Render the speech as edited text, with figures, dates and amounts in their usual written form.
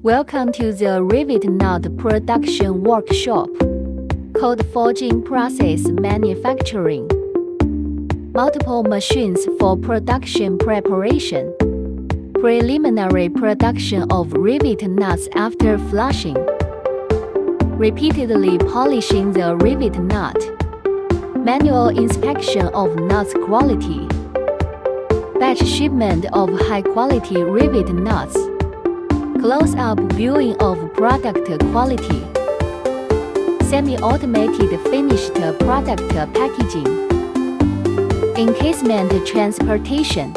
Welcome to the Rivet nut production workshop. Code forging process manufacturing. Multiple machines for production preparation. Preliminary production of rivet nuts after flushing. Repeatedly polishing the rivet nut. Manual inspection of nuts quality. Batch shipment of high-quality rivet nuts. Close-up viewing of product quality. Semi-automated finished product packaging. Encasement transportation.